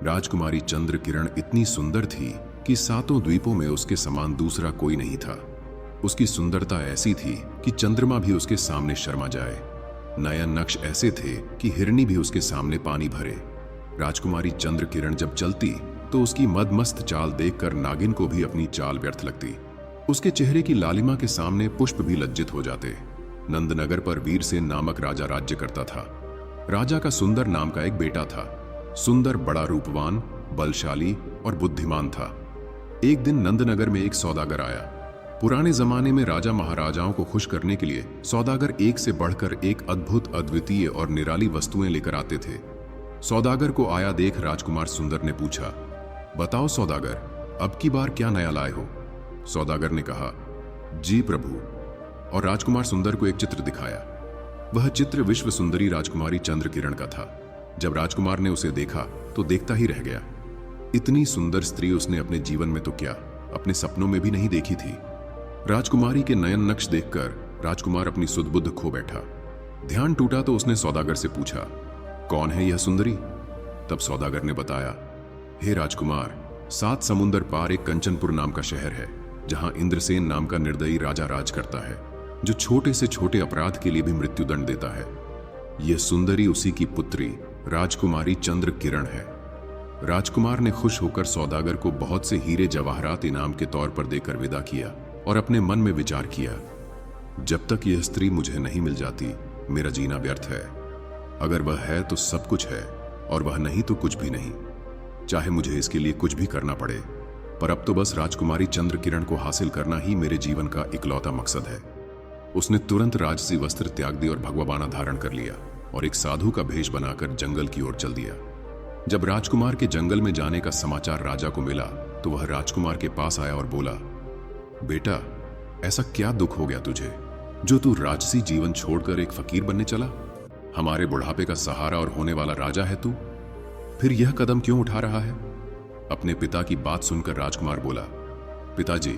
राजकुमारी चंद्र किरण इतनी सुंदर थी कि सातों द्वीपों में उसके समान दूसरा कोई नहीं था। उसकी सुंदरता ऐसी थी कि चंद्रमा भी उसके सामने शर्मा जाए। नयन नक्श ऐसे थे कि हिरनी भी उसके सामने पानी भरे। राजकुमारी चंद्र किरण जब चलती तो उसकी मदमस्त चाल देखकर नागिन को भी अपनी चाल व्यर्थ लगती। उसके चेहरे की लालिमा के सामने पुष्प भी लज्जित हो जाते। नंदनगर पर वीरसेन नामक राजा राज्य करता था। राजा का सुंदर नाम का एक बेटा था। सुंदर बड़ा रूपवान, बलशाली और बुद्धिमान था। एक दिन नंदनगर में एक सौदागर आया। पुराने जमाने में राजा महाराजाओं को खुश करने के लिए सौदागर एक से बढ़कर एक अद्भुत, अद्वितीय और निराली वस्तुएं लेकर आते थे। सौदागर को आया देख राजकुमार सुंदर ने पूछा, बताओ सौदागर, अब की बार क्या नया लाए हो? सौदागर ने कहा, जी प्रभु, और राजकुमार सुंदर को एक चित्र दिखाया। वह चित्र विश्व सुंदरी राजकुमारी चंद्र किरण का था। जब राजकुमार ने उसे देखा तो देखता ही रह गया। इतनी सुंदर स्त्री उसने अपने जीवन में तो क्या, अपने सपनों में भी नहीं देखी थी। राजकुमारी के नयन नक्श देखकर राजकुमार अपनी सुध-बुध खो बैठा। ध्यान टूटा तो उसने सौदागर से पूछा, कौन है यह सुंदरी? तब सौदागर ने बताया, हे राजकुमार, 7 समुंदर पार एक कंचनपुर नाम का शहर है, जहां इंद्रसेन नाम का निर्दयी राजा राज करता है, जो छोटे से छोटे अपराध के लिए भी मृत्युदंड देता है। यह सुंदरी उसी की पुत्री राजकुमारी चंद्र किरण है। राजकुमार ने खुश होकर सौदागर को बहुत से हीरे जवाहरात इनाम के तौर पर देकर विदा किया और अपने मन में विचार किया, जब तक यह स्त्री मुझे नहीं मिल जाती मेरा जीना व्यर्थ है। अगर वह है तो सब कुछ है, और वह नहीं तो कुछ भी नहीं, चाहे मुझे इसके लिए कुछ भी करना पड़े। पर अब तो बस राजकुमारी चंद्र किरण को हासिल करना ही मेरे जीवन का इकलौता मकसद है। उसने तुरंत राजसी वस्त्र त्याग दी और भगवाबाना धारण कर लिया और एक साधु का भेष बनाकर जंगल की ओर चल दिया। जब राजकुमार के जंगल में जाने का समाचार राजा को मिला तो वह राजकुमार के पास आया और बोला, बेटा, ऐसा क्या दुख हो गया तुझे जो तू राजसी जीवन छोड़कर एक फकीर बनने चला? हमारे बुढ़ापे का सहारा और होने वाला राजा है तू, फिर यह कदम क्यों उठा रहा है? अपने पिता की बात सुनकर राजकुमार बोला, पिताजी,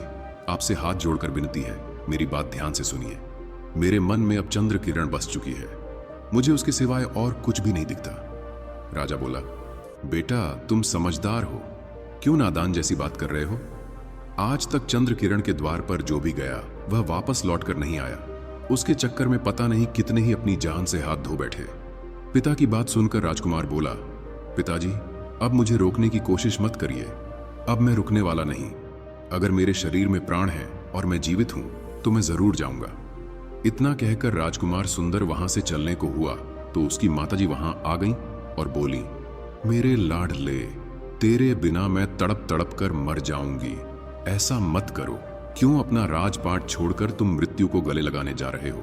आपसे हाथ जोड़कर विनती है, मेरी बात ध्यान से सुनिए। मेरे मन में अब चंद्र किरण बस चुकी है, मुझे उसके सिवाय और कुछ भी नहीं दिखता। राजा बोला, बेटा, तुम समझदार हो, क्यों नादान जैसी बात कर रहे हो? आज तक चंद्र किरण के द्वार पर जो भी गया वह वापस लौटकर नहीं आया। उसके चक्कर में पता नहीं कितने ही अपनी जान से हाथ धो बैठे। पिता की बात सुनकर राजकुमार बोला, पिताजी, अब मुझे रोकने की कोशिश मत करिए, अब मैं रुकने वाला नहीं। अगर मेरे शरीर में प्राण है और मैं जीवित हूं तो मैं जरूर जाऊंगा। इतना कहकर राजकुमार सुंदर वहां से चलने को हुआ तो उसकी माताजी वहां आ गईं और बोली, मेरे लाडले, तेरे बिना मैं तड़प तड़प कर मर जाऊंगी। ऐसा मत करो, क्यों अपना राजपाट छोड़कर तुम मृत्यु को गले लगाने जा रहे हो?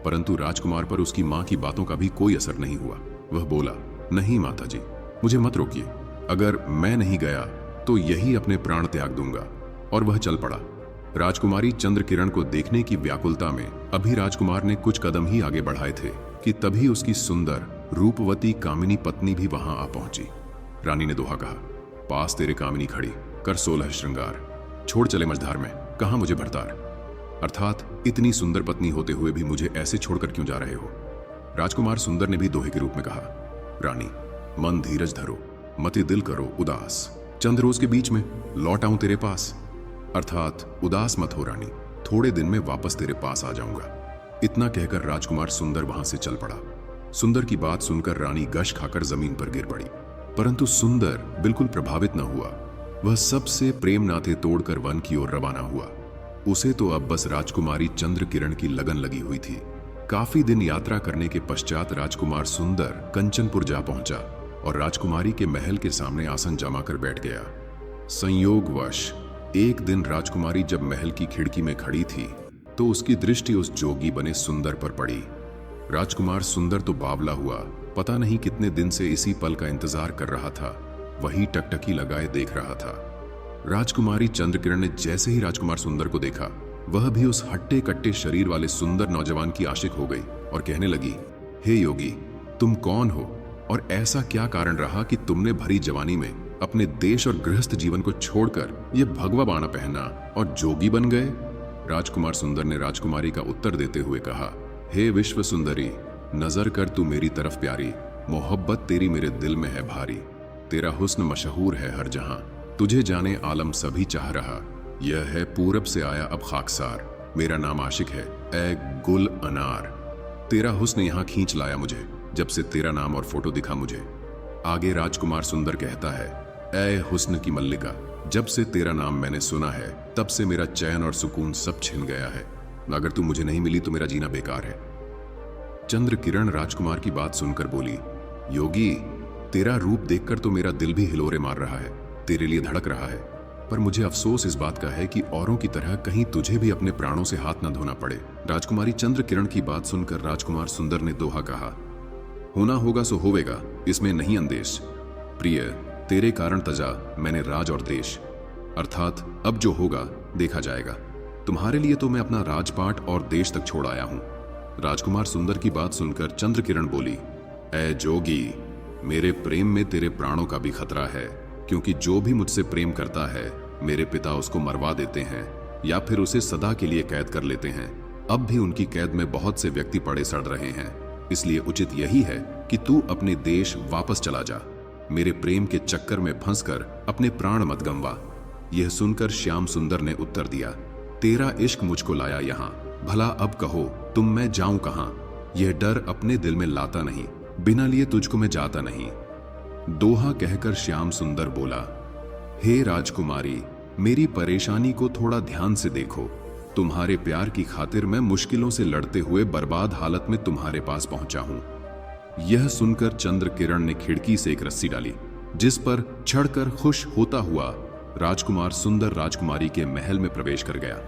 परंतु राजकुमार पर उसकी मां की बातों का भी कोई असर नहीं हुआ। वह बोला, नहीं माताजी, मुझे मत रोकिए, अगर मैं नहीं गया तो यही अपने प्राण त्याग दूंगा। और वह चल पड़ा। राजकुमारी चंद्र किरण को देखने की व्याकुलता में अभी राजकुमार ने कुछ कदम ही आगे बढ़ाए थे कि तभी उसकी सुंदर रूपवती कामिनी पत्नी भी वहां आ पहुंची। रानी ने दोहा कहा, पास तेरे कामिनी खड़ी, कर 16 श्रृंगार, छोड़ चले मझधार में, कहां मुझे भरतार। अर्थात इतनी सुंदर पत्नी होते हुए भी मुझे ऐसे छोड़कर क्यों जा रहे हो? राजकुमार सुंदर ने भी दोहे के रूप में कहा, रानी, मन धीरज धरो, मति दिल करो उदास, चंद रोज के बीच में लौट आऊं तेरे पास। अर्थात उदास मत हो रानी, थोड़े दिन में वापस तेरे पास आ जाऊंगा। इतना कहकर राजकुमार सुंदर वहां से चल पड़ा। सुंदर की बात सुनकर रानी गश खाकर जमीन पर गिर पड़ी, परंतु सुंदर बिल्कुल प्रभावित न हुआ। वह सबसे प्रेम नाते तोड़कर वन की ओर रवाना हुआ। उसे तो अब बस राजकुमारी चंद्र किरण की लगन लगी हुई थी। काफी दिन यात्रा करने के पश्चात राजकुमार सुंदर कंचनपुर जा पहुंचा और राजकुमारी के महल के सामने आसन जमाकर बैठ गया। संयोगवश एक दिन राजकुमारी जब महल की खिड़की में खड़ी थी तो उसकी दृष्टि उस जोगी बने सुंदर पर पड़ी। राजकुमार सुंदर तो बावला हुआ, पता नहीं कितने दिन से इसी पल का इंतजार कर रहा था, वही टकटकी लगाए देख रहा था। राजकुमारी चंद्र किरण ने जैसे ही राजकुमार सुंदर को देखा, वह भी उस हट्टे कट्टे शरीर वाले सुंदर नौजवान की आशिक हो गई और कहने लगी, हे योगी, तुम कौन हो और ऐसा क्या कारण रहा कि तुमने भरी जवानी में अपने देश और गृहस्थ जीवन को छोड़कर यह भगवा बाना पहना और जोगी बन गए? राजकुमार सुंदर ने राजकुमारी का उत्तर देते हुए कहा, हे विश्व सुंदरी, नजर कर तू मेरी तरफ प्यारी, मोहब्बत तेरी मेरे दिल में है भारी। तेरा हुस्न मशहूर है हर जहां, तुझे जाने आलम सभी चाह रहा। यह है पूरब से आया अब खाकसार, मेरा नाम आशिक है ए गुल अनार। तेरा हुस्न यहाँ खींच लाया मुझे, जब से तेरा नाम और फोटो दिखा मुझे। आगे राजकुमार सुंदर कहता है, ए हुस्न की मल्लिका, जब से तेरा नाम मैंने सुना है, तब से मेरा चैन और सुकून सब छिन गया है। अगर तू मुझे नहीं मिली तो मेरा जीना बेकार है। चंद्र किरण राजकुमार की बात सुनकर बोली, योगी, तेरा रूप देखकर तो मेरा दिल भी हिलोरे मार रहा है, तेरे लिए धड़क रहा है। पर मुझे अफसोस इस बात का है कि औरों की तरह कहीं तुझे भी अपने प्राणों से हाथ न धोना पड़े। राजकुमारी चंद्र किरण की बात सुनकर राजकुमार सुंदर ने दोहा कहा, होना होगा सो होवेगा, इसमें नहीं अंदेश। प्रिय, तेरे कारण तजा मैंने राज और देश, अर्थात अब जो होगा देखा जाएगा। तुम्हारे लिए तो मैं अपना राजपाट और देश तक छोड़ आया हूं। राजकुमार सुंदर की बात सुनकर चंद्र किरण बोली, ऐ जोगी, मेरे प्रेम में तेरे प्राणों का भी खतरा है, क्योंकि जो भी मुझसे प्रेम करता है, मेरे पिता उसको मरवा देते हैं या फिर उसे सदा के लिए कैद कर लेते हैं। अब भी उनकी कैद में बहुत से व्यक्ति पड़े सड़ रहे हैं, इसलिए उचित यही है कि तू अपने देश वापस चला जा। मेरे प्रेम के चक्कर में फंसकर अपने प्राण मत गंवा। यह सुनकर श्याम सुंदर ने उत्तर दिया, तेरा इश्क मुझको लाया यहाँ, भला अब कहो तुम मैं जाऊं कहां। यह डर अपने दिल में लाता नहीं, बिना लिए तुझको मैं जाता नहीं। दोहा कहकर श्याम सुंदर बोला, हे राजकुमारी, मेरी परेशानी को थोड़ा ध्यान से देखो। तुम्हारे प्यार की खातिर मैं मुश्किलों से लड़ते हुए बर्बाद हालत में तुम्हारे पास पहुंचा हूं। यह सुनकर चंद्र किरण ने खिड़की से एक रस्सी डाली, जिस पर चढ़कर खुश होता हुआ राजकुमार सुंदर राजकुमारी के महल में प्रवेश कर गया।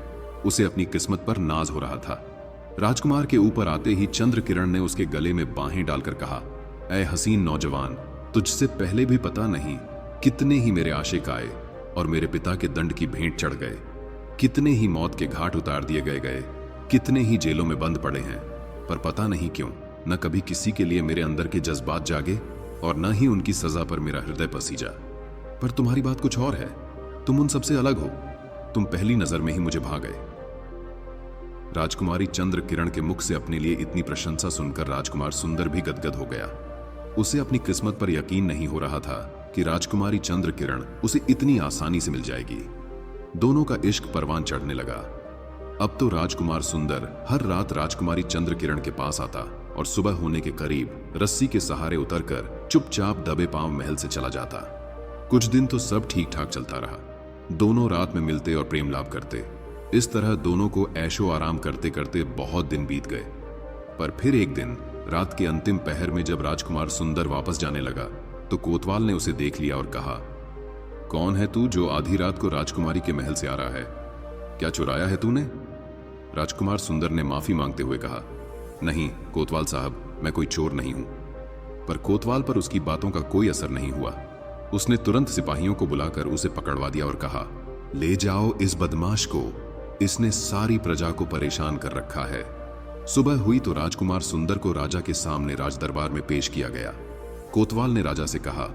उसे अपनी किस्मत पर नाज हो रहा था। राजकुमार के ऊपर आते ही चंद्र किरण ने उसके गले में बाहें डालकर कहा, ऐ हसीन नौजवान, तुझसे पहले भी पता नहीं कितने ही मेरे आशिक आए और मेरे पिता के दंड की भेंट चढ़ गए, कितने ही मौत के घाट उतार दिए गए, कितने ही जेलों में बंद पड़े हैं, पर पता नहीं क्यों न कभी किसी के लिए मेरे अंदर के जज्बात जागे और न ही उनकी सजा पर मेरा हृदय पसीजा। पर तुम्हारी बात कुछ और है, तुम उन सबसे अलग हो, तुम पहली नजर में ही मुझे भा गए। राजकुमारी चंद्र किरण के मुख से अपने लिए इतनी प्रशंसा सुनकर राजकुमार सुंदर भी गदगद हो गया। उसे अपनी किस्मत पर यकीन नहीं हो रहा था कि राजकुमारी चंद्र किरण उसे इतनी आसानी से मिल जाएगी। दोनों का इश्क परवान चढ़ने लगा। अब तो राजकुमार सुंदर हर रात राजकुमारी चंद्र किरण के पास आता और सुबह होने के करीब रस्सी के सहारे उतरकर चुपचाप दबे पांव महल से चला जाता। कुछ दिन तो सब ठीक ठाक चलता रहा। दोनों रात में मिलते और प्रेम लाभ करते। इस तरह दोनों को ऐशो आराम करते करते बहुत दिन बीत गए। पर फिर एक दिन रात के अंतिम पहर में जब राजकुमार सुंदर वापस जाने लगा तो कोतवाल ने उसे देख लिया और कहा, कौन है तू जो आधी रात को राजकुमारी के महल से आ रहा है? क्या चुराया है तूने? राजकुमार सुंदर ने माफी मांगते हुए कहा, नहीं कोतवाल साहब, मैं कोई चोर नहीं हूं। पर कोतवाल पर उसकी बातों का कोई असर नहीं हुआ। उसने तुरंत सिपाहियों को बुलाकर उसे पकड़वा दिया और कहा, ले जाओ इस बदमाश को, इसने सारी प्रजा को परेशान कर रखा है। सुबह हुई तो राजकुमार सुंदर को राजा के सामने राजदरबार में पेश किया गया। कोतवाल ने राजा से कहा,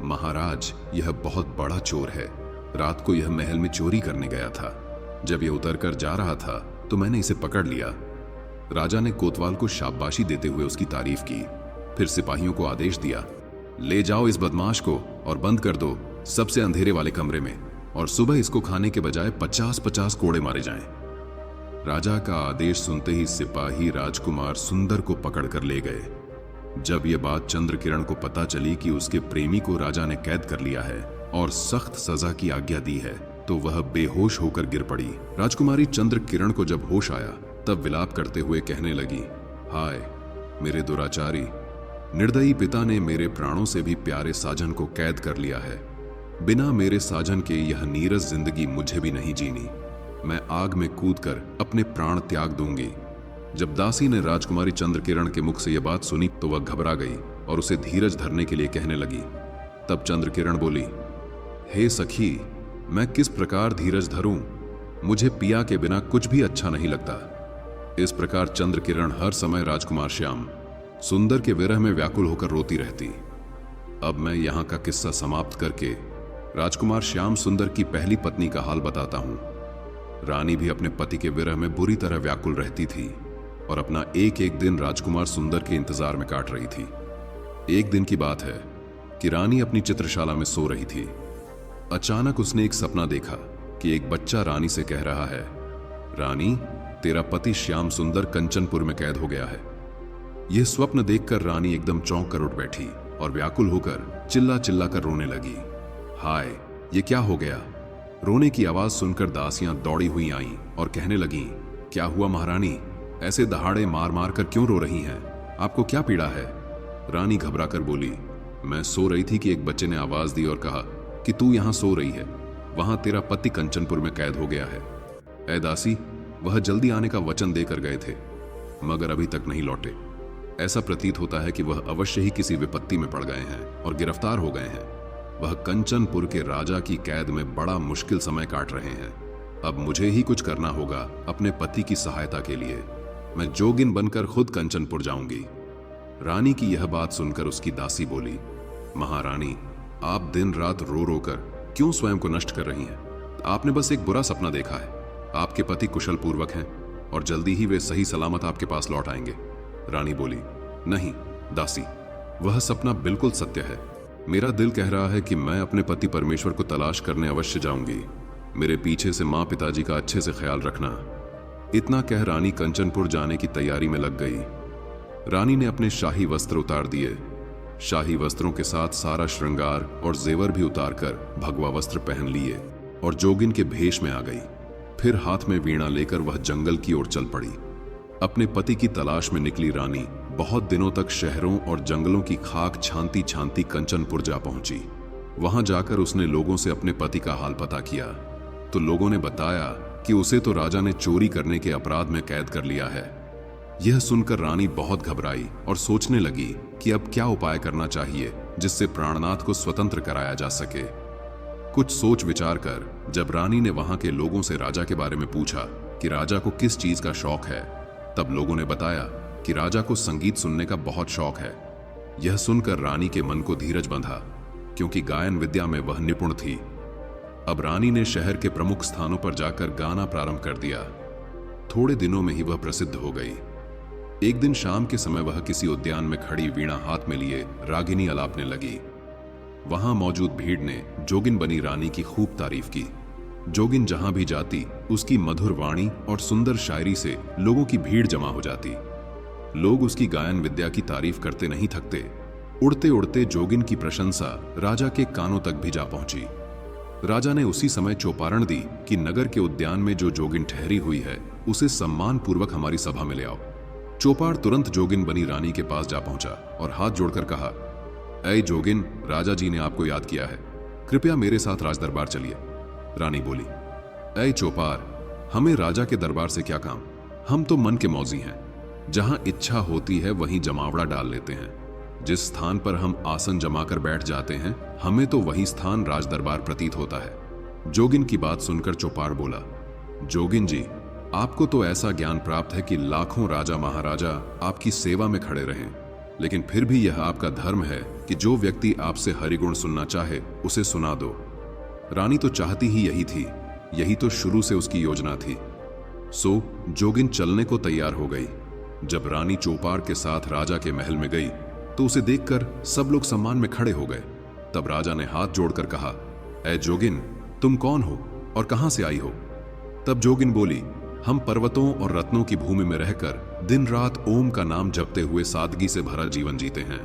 महाराज, यह बहुत बड़ा चोर है। रात को यह महल में चोरी करने गया था। जब यह उतरकर जा रहा था तो मैंने इसे पकड़ लिया। राजा ने कोतवाल को शाबाशी देते हुए उसकी तारीफ की। फिर सिपाहियों को आदेश दिया, ले जाओ इस बदमाश को और बंद कर दो सबसे अंधेरे वाले कमरे में, और सुबह इसको खाने के बजाय 50-50 कोड़े मारे जाएं। राजा का आदेश सुनते ही सिपाही राजकुमार सुंदर को पकड़कर ले गए। जब यह बात चंद्र किरण को पता चली कि उसके प्रेमी को राजा ने कैद कर लिया है और सख्त सजा की आज्ञा दी है, तो वह बेहोश होकर गिर पड़ी। राजकुमारी चंद्र किरण को जब होश आया तब विलाप करते हुए कहने लगी, हाय मेरे दुराचारी, निर्दयी पिता ने मेरे प्राणों से भी प्यारे साजन को कैद कर लिया है। बिना मेरे साजन के यह नीरस जिंदगी मुझे भी नहीं जीनी। मैं आग में कूदकर अपने प्राण त्याग दूंगी। जब दासी ने राजकुमारी चंद्र किरण के मुख से यह बात सुनी तो वह घबरा गई और उसे धीरज धरने के लिए कहने लगी। तब चंद्र किरण बोली, हे सखी, मैं किस प्रकार धीरज धरूं? मुझे पिया के बिना कुछ भी अच्छा नहीं लगता। इस प्रकार चंद्र किरण हर समय राजकुमार श्याम सुंदर के विरह में व्याकुल होकर रोती रहती। अब मैं यहाँ का किस्सा समाप्त करके राजकुमार श्याम सुंदर की पहली पत्नी का हाल बताता हूं। रानी भी अपने पति के विरह में बुरी तरह व्याकुल रहती थी और अपना एक एक दिन राजकुमार सुंदर के इंतजार में काट रही थी। एक दिन की बात है कि रानी अपनी चित्रशाला में सो रही थी। अचानक उसने एक सपना देखा कि एक बच्चा रानी से कह रहा है, रानी, तेरा पति श्याम सुंदर कंचनपुर में कैद हो गया है। यह स्वप्न देखकर रानी एकदम चौंक कर उठ बैठी और व्याकुल होकर चिल्ला चिल्ला कर रोने लगी। हाय, ये क्या हो गया? रोने की आवाज सुनकर दासियां दौड़ी हुई आईं और कहने लगीं, क्या हुआ महारानी? ऐसे दहाड़े मार मार कर क्यों रो रही हैं? आपको क्या पीड़ा है? रानी घबरा कर बोली, मैं सो रही थी कि एक बच्चे ने आवाज दी और कहा कि तू यहां सो रही है, वहां तेरा पति कंचनपुर में कैद हो गया है। ऐ दासी, वह जल्दी आने का वचन देकर गए थे, मगर अभी तक नहीं लौटे। ऐसा प्रतीत होता है कि वह अवश्य ही किसी विपत्ति में पड़ गए हैं और गिरफ्तार हो गए हैं। वह कंचनपुर के राजा की कैद में बड़ा मुश्किल समय काट रहे हैं। अब मुझे ही कुछ करना होगा अपने पति की सहायता के लिए। मैं जोगिन बनकर खुद कंचनपुर जाऊंगी। रानी की यह बात सुनकर उसकी दासी बोली, महारानी, आप दिन रात रो रो कर क्यों स्वयं को नष्ट कर रही हैं? आपने बस एक बुरा सपना देखा है। आपके पति कुशल पूर्वक हैं और जल्दी ही वे सही सलामत आपके पास लौट आएंगे। रानी बोली, नहीं दासी, वह सपना बिल्कुल सत्य है। मेरा दिल कह रहा है कि मैं अपने पति परमेश्वर को तलाश करने अवश्य जाऊंगी। मेरे पीछे से मां पिताजी का अच्छे से ख्याल रखना। इतना कह रानी कंचनपुर जाने की तैयारी में लग गई। रानी ने अपने शाही वस्त्र उतार दिए। शाही वस्त्रों के साथ सारा श्रृंगार और जेवर भी उतारकर भगवा वस्त्र पहन लिए और जोगिन के भेष में आ गई। फिर हाथ में वीणा लेकर वह जंगल की ओर चल पड़ी। अपने पति की तलाश में निकली रानी बहुत दिनों तक शहरों और जंगलों की खाक छानती छानती कंचनपुर जा पहुंची। वहां जाकर उसने लोगों से अपने पति का हाल पता किया तो लोगों ने बताया कि उसे तो राजा ने चोरी करने के अपराध में कैद कर लिया है। यह सुनकर रानी बहुत घबराई और सोचने लगी कि अब क्या उपाय करना चाहिए जिससे प्राणनाथ को स्वतंत्र कराया जा सके। कुछ सोच विचार कर जब रानी ने वहां के लोगों से राजा के बारे में पूछा कि राजा को किस चीज का शौक है, तब लोगों ने बताया कि राजा को संगीत सुनने का बहुत शौक है। यह सुनकर रानी के मन को धीरज बंधा, क्योंकि गायन विद्या में वह निपुण थी। अब रानी ने शहर के प्रमुख स्थानों पर जाकर गाना प्रारंभ कर दिया। थोड़े दिनों में ही वह प्रसिद्ध हो गई। एक दिन शाम के समय वह किसी उद्यान में खड़ी वीणा हाथ में लिए रागिनी अलापने लगी। वहां मौजूद भीड़ ने जोगिन बनी रानी की खूब तारीफ की। जोगिन जहां भी जाती उसकी मधुर वाणी और सुंदर शायरी से लोगों की भीड़ जमा हो जाती। लोग उसकी गायन विद्या की तारीफ करते नहीं थकते। उड़ते उड़ते जोगिन की प्रशंसा राजा के कानों तक भी जा पहुंची। राजा ने उसी समय चौपारण दी कि नगर के उद्यान में जो जोगिन ठहरी हुई है उसे सम्मान पूर्वक हमारी सभा में ले आओ। चौपार तुरंत जोगिन बनी रानी के पास जा पहुंचा और हाथ जोड़कर कहा, ऐ जोगिन, राजा जी ने आपको याद किया है, कृपया मेरे साथ राज दरबार चलिए। रानी बोली, ऐ चौपार, हमें राजा के दरबार से क्या काम? हम तो मन के मौजी हैं। जहां इच्छा होती है वहीं जमावड़ा डाल लेते हैं। जिस स्थान पर हम आसन जमाकर बैठ जाते हैं हमें तो वही स्थान राज दरबार प्रतीत होता है। जोगिन की बात सुनकर चौपार बोला, जोगिन जी, आपको तो ऐसा ज्ञान प्राप्त है कि लाखों राजा महाराजा आपकी सेवा में खड़े रहें, लेकिन फिर भी यह आपका धर्म है कि जो व्यक्ति आपसे हरिगुण सुनना चाहे उसे सुना दो। रानी तो चाहती ही यही थी, यही तो शुरू से उसकी योजना थी। सो जोगिन चलने को तैयार हो गई। जब रानी चौपार के साथ राजा के महल में गई तो उसे देखकर सब लोग सम्मान में खड़े हो गए। तब राजा ने हाथ जोड़कर कहा, ऐ जोगिन, तुम कौन हो और कहां से आई हो? तब जोगिन बोली, हम पर्वतों और रत्नों की भूमि में रहकर दिन रात ओम का नाम जपते हुए सादगी से भरा जीवन जीते हैं,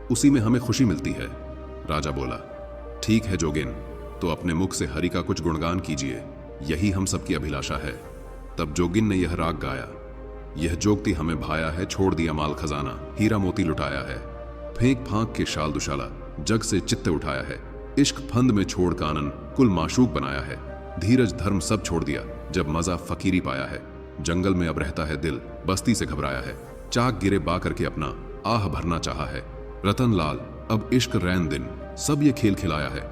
उसी में हमें खुशी मिलती है। राजा बोला, ठीक है जोगिन, तो अपने मुख से हरि का कुछ गुणगान कीजिए, यही हम सबकी अभिलाषा है। तब जोगिन ने यह राग गाया, यह जोगती हमें भाया है, छोड़ दिया माल खजाना, हीरा मोती लुटाया है, फेंक फांक के शाल दुशाला, जग से चित्ते उठाया है, इश्क फंद में छोड़ कानन कुल माशूक बनाया है, धीरज धर्म सब छोड़ दिया जब मजा फकीरी पाया है, जंगल में अब रहता है दिल, बस्ती से घबराया है, चाक गिरे बा करके अपना आह भरना चाहा है, रतन लाल अब इश्क रैन दिन, सब ये खेल खिलाया है।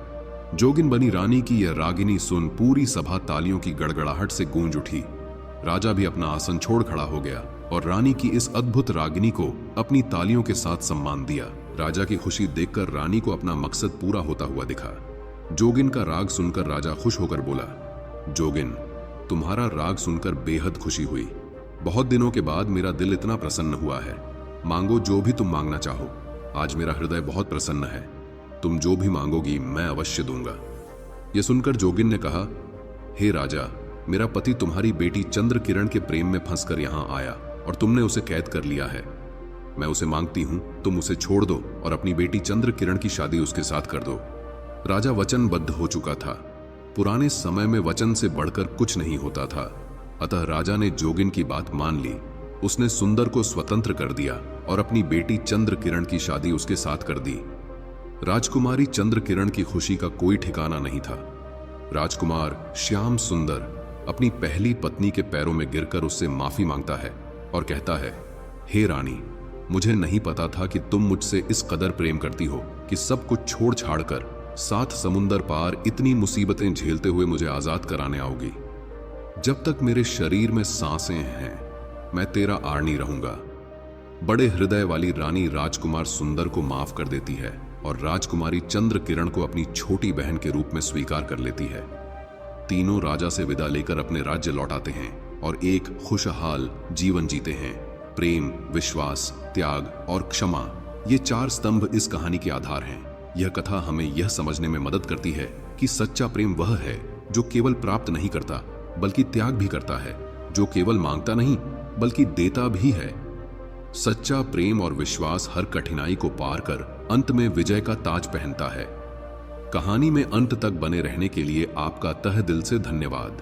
जोगिन बनी रानी की यह रागिनी सुन पूरी सभा तालियों की गड़गड़ाहट से गूंज उठी। राजा भी अपना आसन छोड़ खड़ा हो गया और रानी की इस अद्भुत रागिनी को अपनी तालियों के साथ सम्मान दिया। राजा की खुशी देखकर रानी को अपना मकसद पूरा होता हुआ दिखा। जोगिन का राग सुनकर राजा खुश होकर बोला, जोगिन, तुम्हारा राग सुनकर बेहद खुशी हुई। बहुत दिनों के बाद मेरा दिल इतना प्रसन्न हुआ है। मांगो जो भी तुम मांगना चाहो, आज मेरा हृदय बहुत प्रसन्न है। तुम जो भी मांगोगी मैं अवश्य दूंगा। यह सुनकर जोगिन ने कहा, हे राजा, मेरा पति तुम्हारी बेटी चंद्र किरण के प्रेम में फंसकर यहां आया और तुमने उसे कैद कर लिया है। मैं उसे मांगती हूं तुम उसे छोड़ दो और अपनी बेटी चंद्र किरण की शादी उसके साथ कर दो। राजा वचनबद्ध हो चुका था। पुराने समय में वचन से बढ़कर कुछ नहीं होता था। अतः राजा ने जोगिन की बात मान ली। उसने सुंदर को स्वतंत्र कर दिया और अपनी बेटी चंद्र किरण की शादी उसके साथ कर दी। राजकुमारी चंद्र किरण की खुशी का कोई ठिकाना नहीं था। राजकुमार श्याम सुंदर अपनी पहली पत्नी के पैरों में गिरकर उससे माफी मांगता है और कहता है, हे रानी, मुझे नहीं पता था कि तुम मुझसे इस कदर प्रेम करती हो कि सब कुछ छोड़ छाड़ कर 7 समुंदर पार इतनी मुसीबतें झेलते हुए मुझे आजाद कराने आओगी। जब तक मेरे शरीर में सांसें हैं मैं तेरा आर्णी रहूंगा। बड़े हृदय वाली रानी राजकुमार सुंदर को माफ कर देती है और राजकुमारी चंद्र किरण को अपनी छोटी बहन के रूप में स्वीकार कर लेती है। तीनों राजा से विदा लेकर अपने राज्य लौटाते हैं और एक खुशहाल जीवन जीते हैं। प्रेम, विश्वास, त्याग और क्षमा, ये 4 स्तंभ इस कहानी के आधार हैं। यह कथा हमें यह समझने में मदद करती है कि सच्चा प्रेम वह है जो केवल प्राप्त नहीं करता बल्कि त्याग भी करता है, जो केवल मांगता नहीं बल्कि देता भी है। सच्चा प्रेम और विश्वास हर कठिनाई को पार कर अंत में विजय का ताज पहनता है। कहानी में अंत तक बने रहने के लिए आपका तहे दिल से धन्यवाद।